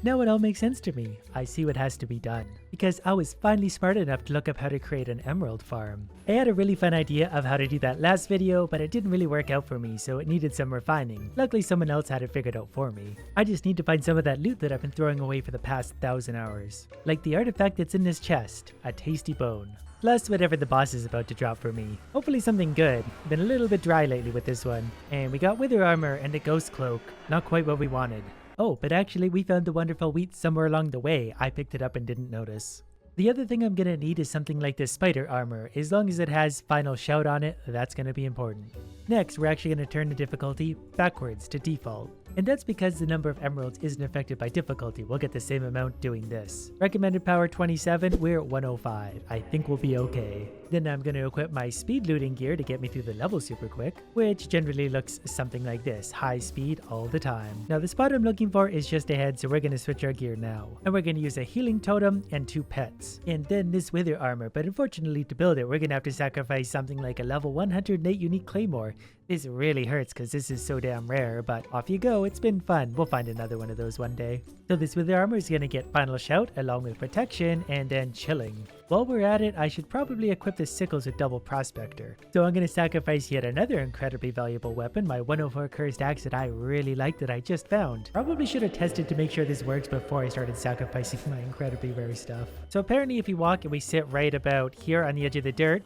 Now it all makes sense to me. I see what has to be done. Because I was finally smart enough to look up how to create an emerald farm. I had a really fun idea of how to do that last video, but it didn't really work out for me, so it needed some refining. Luckily someone else had it figured out for me. I just need to find some of that loot that I've been throwing away for the past 1,000 hours. Like the artifact that's in this chest, a tasty bone. Plus whatever the boss is about to drop for me. Hopefully something good. Been a little bit dry lately with this one. And we got wither armor and a ghost cloak. Not quite what we wanted. Oh, but actually we found the wonderful wheat somewhere along the way. I picked it up and didn't notice. The other thing I'm gonna need is something like this spider armor. As long as it has final shout on it, that's gonna be important. Next, we're actually gonna turn the difficulty backwards to default. And that's because the number of emeralds isn't affected by difficulty. We'll get the same amount doing this. Recommended power 27, we're at 105. I think we'll be okay. Then I'm going to equip my speed looting gear to get me through the level super quick, which generally looks something like this. High speed all the time. Now the spot I'm looking for is just ahead, so we're going to switch our gear now. And we're going to use a healing totem and 2 pets. And then this wither armor, but unfortunately to build it, we're going to have to sacrifice something like a level 108 unique claymore. This really hurts because this is so damn rare, but off you go, it's been fun. We'll find another one of those one day. So this wither armor is going to get final shout along with protection and then chilling. While we're at it, I should probably equip the sickles with double prospector. So I'm going to sacrifice yet another incredibly valuable weapon, my 104 cursed axe that I really like that I just found. Probably should have tested to make sure this works before I started sacrificing my incredibly rare stuff. So apparently if you walk and we sit right about here on the edge of the dirt,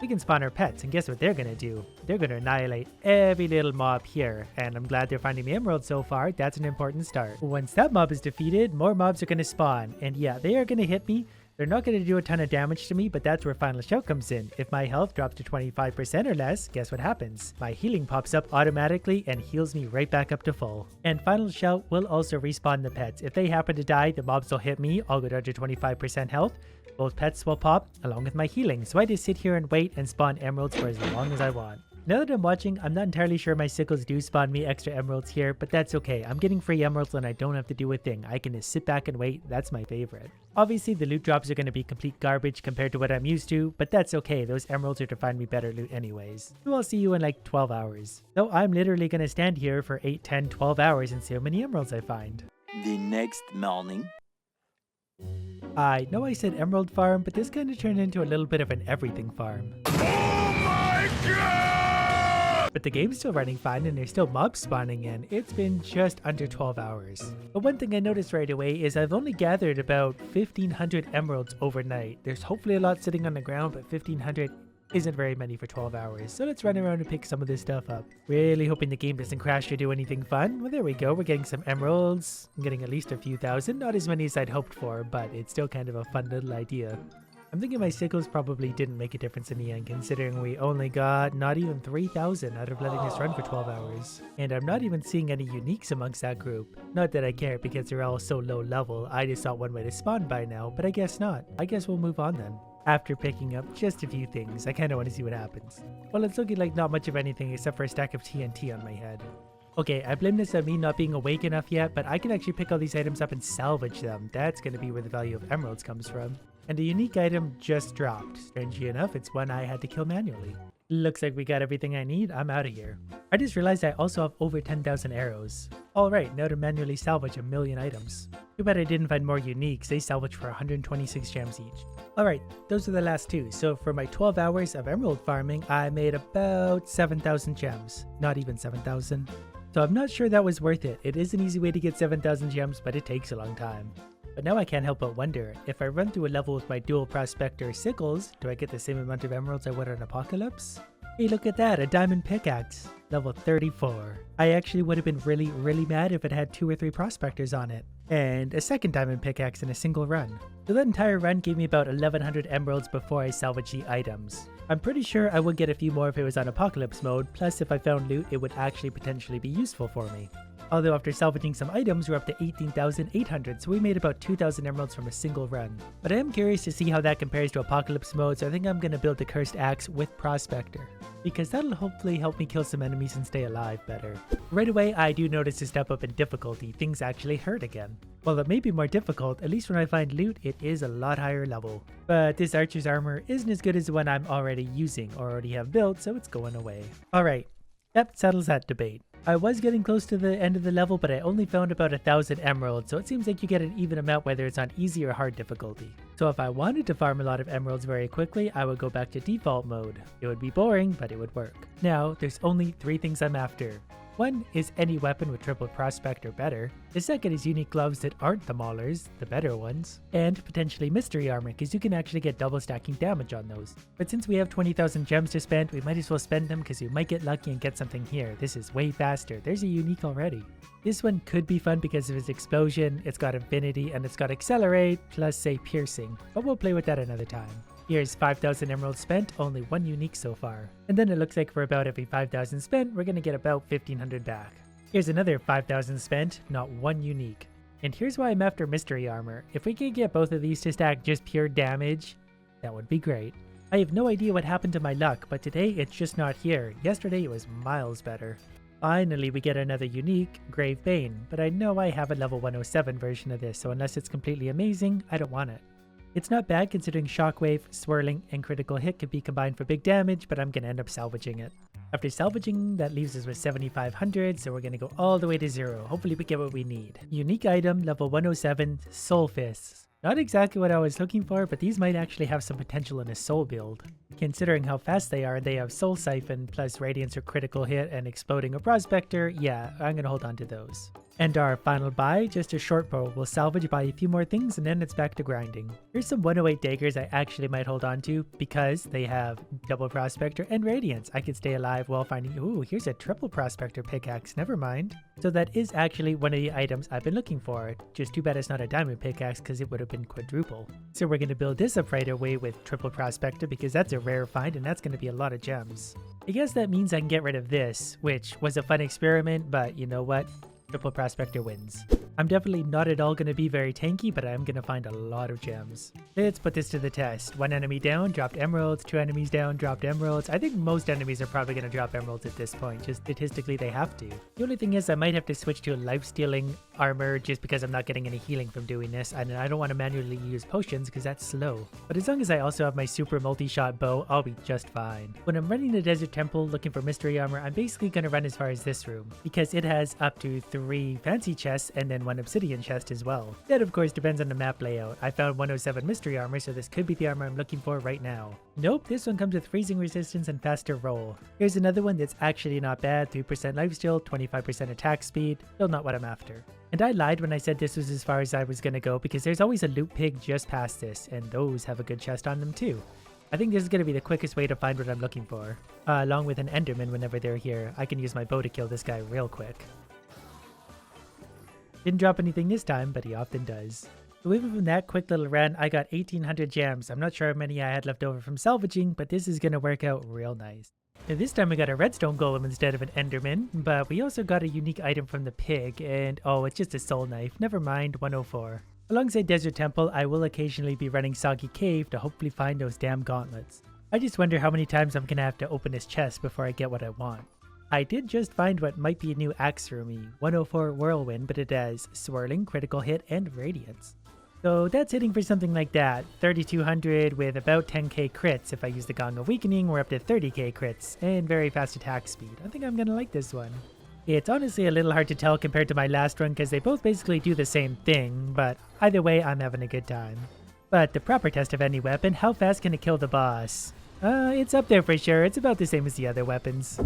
we can spawn our pets, and guess what they're gonna do? They're gonna annihilate every little mob here, and I'm glad they're finding the emerald so far. That's an important start. Once that mob is defeated, more mobs are gonna spawn, and yeah, they are gonna hit me. They're not going to do a ton of damage to me, but that's where final shout comes in. If my health drops to 25% or less, guess what happens? My healing pops up automatically and heals me right back up to full. And final shout will also respawn the pets. If they happen to die, the mobs will hit me. I'll go down to 25% health. Both pets will pop along with my healing. So I just sit here and wait and spawn emeralds for as long as I want. Now that I'm watching, I'm not entirely sure my sickles do spawn me extra emeralds here, but that's okay. I'm getting free emeralds and I don't have to do a thing. I can just sit back and wait. That's my favorite. Obviously, the loot drops are going to be complete garbage compared to what I'm used to, but that's okay. Those emeralds are to find me better loot anyways. So I'll see you in like 12 hours. So I'm literally going to stand here for 8, 10, 12 hours and see how many emeralds I find. The next morning. I know I said emerald farm, but this kind of turned into a little bit of an everything farm. Oh my god! But the game's still running fine and there's still mobs spawning in. It's been just under 12 hours. But one thing I noticed right away is I've only gathered about 1,500 emeralds overnight. There's hopefully a lot sitting on the ground, but 1,500 isn't very many for 12 hours. So let's run around and pick some of this stuff up. Really hoping the game doesn't crash or do anything fun. Well, there we go. We're getting some emeralds. I'm getting at least a few thousand. Not as many as I'd hoped for, but it's still kind of a fun little idea. I'm thinking my sickles probably didn't make a difference in the end, considering we only got not even 3,000 out of letting this run for 12 hours. And I'm not even seeing any uniques amongst that group. Not that I care because they're all so low level. I just thought one way to spawn by now, but I guess not. I guess we'll move on then. After picking up just a few things, I kind of want to see what happens. Well, it's looking like not much of anything except for a stack of TNT on my head. Okay, I blame this on me not being awake enough yet, but I can actually pick all these items up and salvage them. That's going to be where the value of emeralds comes from. And a unique item just dropped. Strangely enough, it's one I had to kill manually. Looks like we got everything I need. I'm out of here. I just realized I also have over 10,000 arrows. Alright, now to manually salvage 1,000,000 items. Too bad I didn't find more uniques. They salvage for 126 gems each. Alright, those are the last two. So for my 12 hours of emerald farming, I made about 7,000 gems. Not even 7,000. So I'm not sure that was worth it. It is an easy way to get 7,000 gems, but it takes a long time. But now I can't help but wonder, if I run through a level with my dual prospector sickles, do I get the same amount of emeralds I would on Apocalypse? Hey, look at that, a diamond pickaxe, level 34. I actually would have been really mad if it had 2 or 3 prospectors on it. And a second diamond pickaxe in a single run. So that entire run gave me about 1,100 emeralds before I salvaged the items. I'm pretty sure I would get a few more if it was on Apocalypse mode, plus if I found loot it would actually potentially be useful for me. Although after salvaging some items, we're up to 18,800, so we made about 2,000 emeralds from a single run. But I am curious to see how that compares to Apocalypse mode, so I think I'm going to build the Cursed Axe with Prospector, because that'll hopefully help me kill some enemies and stay alive better. Right away, I do notice a step up in difficulty. Things actually hurt again. While it may be more difficult, at least when I find loot, it is a lot higher level. But this archer's armor isn't as good as the one I'm already using or already have built, so it's going away. Alright, that settles that debate. I was getting close to the end of the level, but I only found about 1,000 emeralds, so it seems like you get an even amount whether it's on easy or hard difficulty. So if I wanted to farm a lot of emeralds very quickly, I would go back to default mode. It would be boring, but it would work. Now, there's only 3 things I'm after. One is any weapon with triple prospect or better. The second is unique gloves that aren't the maulers, the better ones. And potentially mystery armor, because you can actually get double stacking damage on those. But since we have 20,000 gems to spend, we might as well spend them because we might get lucky and get something here. This is way faster. There's a unique already. This one could be fun because of its explosion, it's got infinity, and it's got accelerate, plus say piercing. But we'll play with that another time. Here's 5,000 emeralds spent, only 1 unique so far. And then it looks like for about every 5,000 spent, we're gonna get about 1,500 back. Here's another 5,000 spent, not 1 unique. And here's why I'm after mystery armor. If we could get both of these to stack just pure damage, that would be great. I have no idea what happened to my luck, but today it's just not here. Yesterday it was miles better. Finally, we get another unique, Grave Bane, but I know I have a level 107 version of this, so unless it's completely amazing, I don't want it. It's not bad considering Shockwave, Swirling, and Critical Hit could be combined for big damage, but I'm going to end up salvaging it. After salvaging, that leaves us with 7,500, so we're going to go all the way to 0. Hopefully we get what we need. Unique item, level 107, Soul Fists. Not exactly what I was looking for, but these might actually have some potential in a soul build. Considering how fast they are, they have Soul Siphon, plus Radiance or Critical Hit, and Exploding or Prospector, yeah, I'm gonna hold on to those. And our final buy, just a short bow. We'll salvage, buy a few more things, and then it's back to grinding. Here's some 108 daggers I actually might hold on to, because they have double Prospector and Radiance. I could stay alive while finding, ooh, here's a triple Prospector pickaxe, never mind. So that is actually one of the items I've been looking for. Just too bad it's not a diamond pickaxe, because it would have been quadruple. So we're gonna build this up right away with triple Prospector, because that's a rare find, and that's gonna be a lot of gems. I guess that means I can get rid of this, which was a fun experiment, but you know what? Triple Prospector wins. I'm definitely not at all going to be very tanky, but I'm going to find a lot of gems. Let's put this to the test. 1 enemy down, dropped emeralds. 2 enemies down, dropped emeralds. I think most enemies are probably going to drop emeralds at this point. Just statistically, they have to. The only thing is I might have to switch to a life-stealing armor just because I'm not getting any healing from doing this, and I don't want to manually use potions because that's slow. But as long as I also have my super multi-shot bow, I'll be just fine. When I'm running the Desert Temple looking for mystery armor, I'm basically going to run as far as this room because it has up to 3 fancy chests and then 1 obsidian chest as well. That of course depends on the map layout. I found 107 mystery armor, so this could be the armor I'm looking for right now. Nope, this one comes with freezing resistance and faster roll. Here's another one that's actually not bad, 3% lifesteal, 25% attack speed, still not what I'm after. And I lied when I said this was as far as I was gonna go because there's always a loot pig just past this, and those have a good chest on them too. I think this is going to be the quickest way to find what I'm looking for. Along with an enderman whenever they're here. I can use my bow to kill this guy real quick. Didn't drop anything this time, but he often does. So even from that quick little run, I got 1,800 gems. I'm not sure how many I had left over from salvaging, but this is going to work out real nice. And this time we got a redstone golem instead of an enderman, but we also got a unique item from the pig, and oh, it's just a soul knife. Never mind, 104. Alongside Desert Temple, I will occasionally be running Soggy Cave to hopefully find those damn gauntlets. I just wonder how many times I'm going to have to open this chest before I get what I want. I did just find what might be a new axe for me, 104 Whirlwind, but it has Swirling, Critical Hit, and Radiance. So that's hitting for something like that, 3,200 with about 10k crits. If I use the Gong of Weakening, we're up to 30k crits, and very fast attack speed. I think I'm going to like this one. It's honestly a little hard to tell compared to my last one because they both basically do the same thing, but either way, I'm having a good time. But the proper test of any weapon, how fast can it kill the boss? It's up there for sure. It's about the same as the other weapons.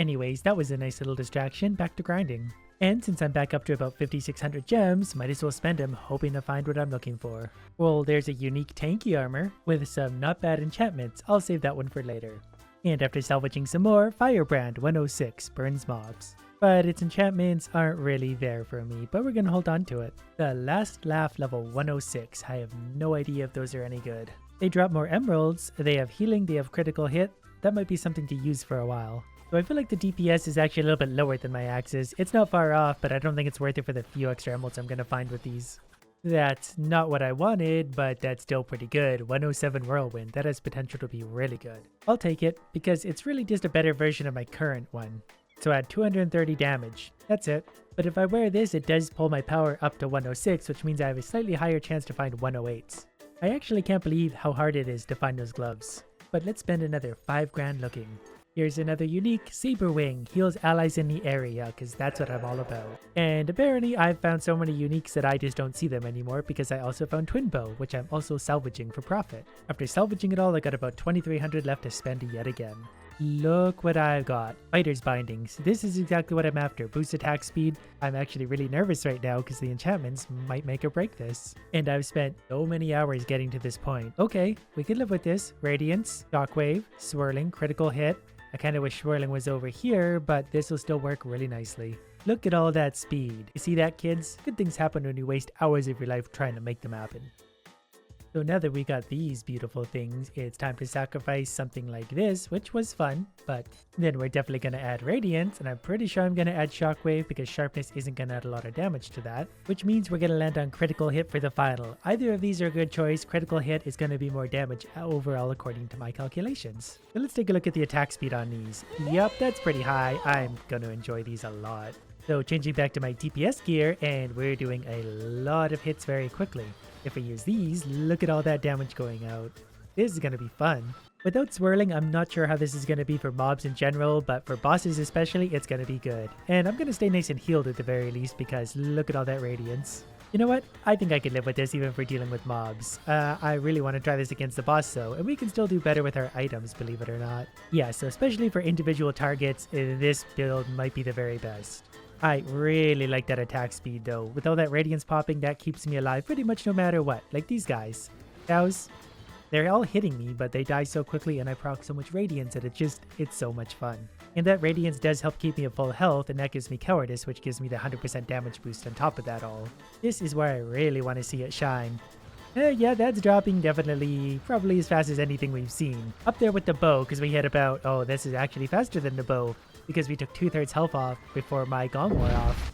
Anyways, that was a nice little distraction. Back to grinding. And since I'm back up to about 5,600 gems, might as well spend them hoping to find what I'm looking for. Well, there's a unique tanky armor with some not bad enchantments. I'll save that one for later. And after salvaging some more, Firebrand 106 burns mobs. But its enchantments aren't really there for me, but we're gonna hold on to it. The Last Laugh level 106, I have no idea if those are any good. They drop more emeralds, they have healing, they have critical hit. That might be something to use for a while. So I feel like the DPS is actually a little bit lower than my axes. It's not far off, but I don't think it's worth it for the few extra emeralds I'm gonna find with these. That's not what I wanted, but that's still pretty good. 107 Whirlwind, that has potential to be really good. I'll take it, because it's really just a better version of my current one. So I had 230 damage, that's it. But if I wear this, it does pull my power up to 106, which means I have a slightly higher chance to find 108s. I actually can't believe how hard it is to find those gloves. But let's spend another 5 grand looking. Here's another unique Saber Wing. Heals allies in the area, because that's what I'm all about. And apparently I've found so many uniques that I just don't see them anymore because I also found Twin Bow, which I'm also salvaging for profit. After salvaging it all, I got about 2,300 left to spend yet again. Look what I've got. Fighter's Bindings. This is exactly what I'm after. Boost attack speed. I'm actually really nervous right now because the enchantments might make or break this. And I've spent so many hours getting to this point. Okay, we can live with this. Radiance, Shockwave, Swirling, Critical Hit. I kind of wish Swirling was over here, but this will still work really nicely. Look at all that speed. You see that, kids? Good things happen when you waste hours of your life trying to make them happen. So now that we got these beautiful things, it's time to sacrifice something like this, which was fun, but then we're definitely going to add Radiance, and I'm pretty sure I'm going to add Shockwave because Sharpness isn't going to add a lot of damage to that, which means we're going to land on Critical Hit for the final. Either of these are a good choice. Critical Hit is going to be more damage overall according to my calculations. So let's take a look at the attack speed on these. Yep, that's pretty high. I'm going to enjoy these a lot. So changing back to my DPS gear, and we're doing a lot of hits very quickly. If we use these, look at all that damage going out. This is going to be fun. Without Swirling, I'm not sure how this is going to be for mobs in general, but for bosses especially, it's going to be good. And I'm going to stay nice and healed at the very least because look at all that Radiance. You know what? I think I could live with this even for dealing with mobs. I really want to try this against the boss though, and we can still do better with our items, believe it or not. Yeah, so especially for individual targets, this build might be the very best. I really like that attack speed though. With all that Radiance popping, that keeps me alive pretty much no matter what. Like these guys. They're all hitting me, but they die so quickly and I proc so much Radiance that it's so much fun. And that Radiance does help keep me at full health, and that gives me Cowardice, which gives me the 100% damage boost on top of that all. This is where I really want to see it shine. Yeah, that's dropping definitely, probably as fast as anything we've seen. Up there with the bow, because we hit about, oh, this is actually faster than the bow, because we took 2/3 health off before my gong wore off.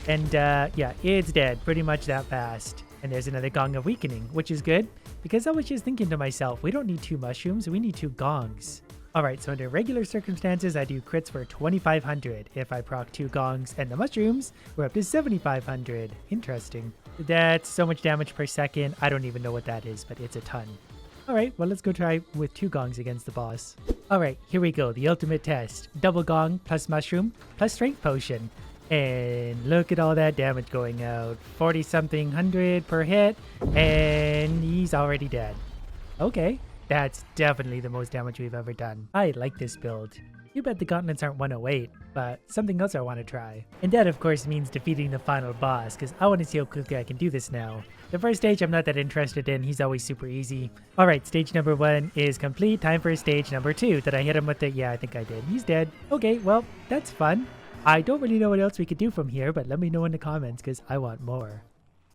And yeah, it's dead pretty much that fast. And there's another Gong of Weakening, which is good, because I was just thinking to myself, we don't need 2 mushrooms, we need 2 gongs. Alright, so under regular circumstances, I do crits for 2,500. If I proc 2 gongs and the mushrooms, we're up to 7,500. Interesting. That's so much damage per second. I don't even know what that is, but it's a ton. Alright, well let's go try with 2 gongs against the boss. Alright, here we go, the ultimate test. Double gong plus mushroom plus strength potion. And look at all that damage going out. 40-something hundred per hit, and he's already dead. Okay, that's definitely the most damage we've ever done. I like this build. You bet the gauntlets aren't 108, but something else I want to try. And that of course means defeating the final boss, because I want to see how quickly I can do this now. The first stage I'm not that interested in, he's always super easy. Alright, stage number 1 is complete. Time for stage number 2. Did I hit him with it? Yeah, I think I did. He's dead. Okay, well, that's fun. I don't really know what else we could do from here, but let me know in the comments because I want more.